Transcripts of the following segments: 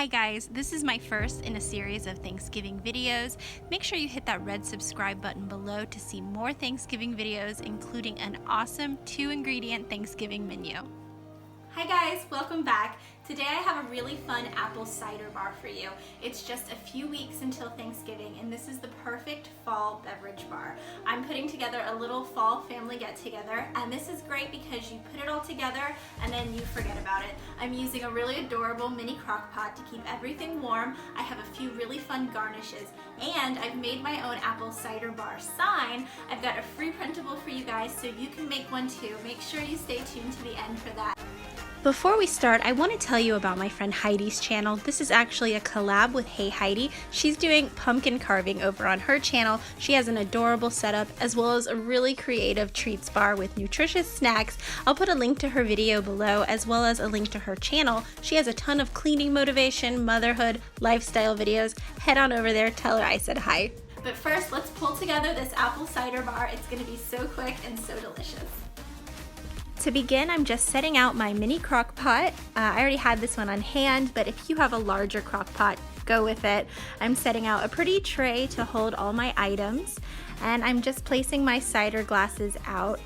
Hi guys, this is my first in a series of Thanksgiving videos. Make sure you hit that red subscribe button below to see more Thanksgiving videos, including an awesome 2-ingredient Thanksgiving menu. Hi guys, welcome back. Today I have a really fun apple cider bar for you. It's just a few weeks until Thanksgiving and this is the perfect fall beverage bar. I'm putting together a little fall family get together and this is great because you put it all together and then you forget about it. I'm using a really adorable mini crock pot to keep everything warm. I have a few really fun garnishes and I've made my own apple cider bar sign. I've got a free printable for you guys so you can make one too. Make sure you stay tuned to the end for that. Before we start, I want to tell you about my friend Heidi's channel. This is actually a collab with Hey Heidi. She's doing pumpkin carving over on her channel. She has an adorable setup as well as a really creative treats bar with nutritious snacks. I'll put a link to her video below as well as a link to her channel. She has a ton of cleaning motivation, motherhood, lifestyle videos. Head on over there, tell her I said hi. But first, let's pull together this apple cider bar. It's going to be so quick and so delicious. To begin, I'm just setting out my mini crock pot. I already had this one on hand, but if you have a larger crock pot, go with it. I'm setting out a pretty tray to hold all my items, and I'm just placing my cider glasses out.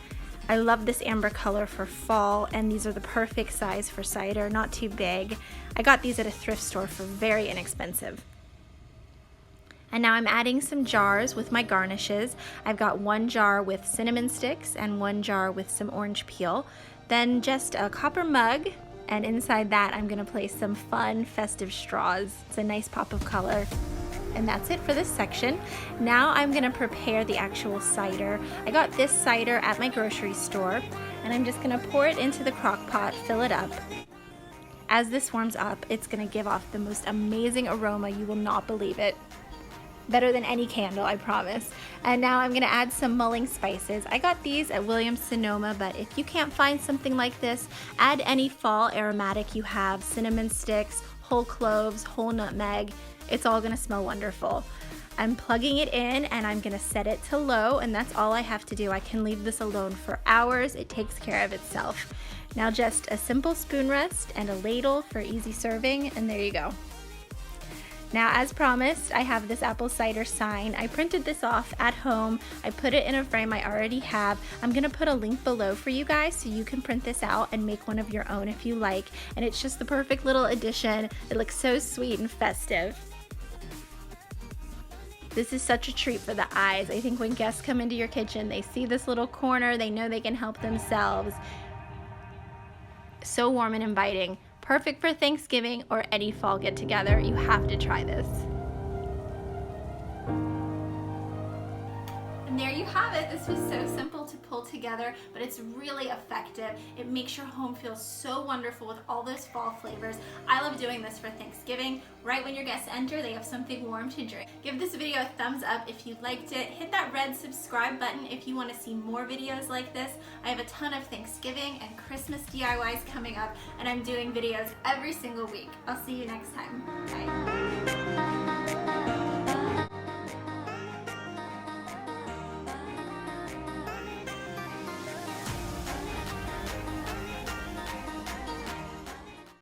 I love this amber color for fall, and these are the perfect size for cider, not too big. I got these at a thrift store for very inexpensive. And now I'm adding some jars with my garnishes. I've got one jar with cinnamon sticks and one jar with some orange peel. Then just a copper mug, and inside that I'm gonna place some fun festive straws. It's a nice pop of color. And that's it for this section. Now I'm gonna prepare the actual cider. I got this cider at my grocery store, and I'm just gonna pour it into the crock pot, fill it up. As this warms up, it's gonna give off the most amazing aroma, you will not believe it. Better than any candle, I promise. And now I'm gonna add some mulling spices. I got these at Williams-Sonoma, but if you can't find something like this, add any fall aromatic you have, cinnamon sticks, whole cloves, whole nutmeg. It's all gonna smell wonderful. I'm plugging it in and I'm gonna set it to low, and that's all I have to do. I can leave this alone for hours. It takes care of itself. Now just a simple spoon rest and a ladle for easy serving, and there you go. Now, as promised, I have this apple cider sign. I printed this off at home. I put it in a frame I already have. I'm gonna put a link below for you guys so you can print this out and make one of your own if you like. And it's just the perfect little addition. It looks so sweet and festive. This is such a treat for the eyes. I think when guests come into your kitchen, they see this little corner, they know they can help themselves. So warm and inviting. Perfect for Thanksgiving or any fall get together. You have to try this. And there you have it. This was so simple to pull together, but it's really effective. It makes your home feel so wonderful with all those fall flavors. I love doing this for Thanksgiving. Right when your guests enter, they have something warm to drink. Give this video a thumbs up if you liked it. Hit that red subscribe button if you want to see more videos like this. I have a ton of Thanksgiving and Christmas DIYs coming up, and I'm doing videos every single week. I'll see you next time. Bye.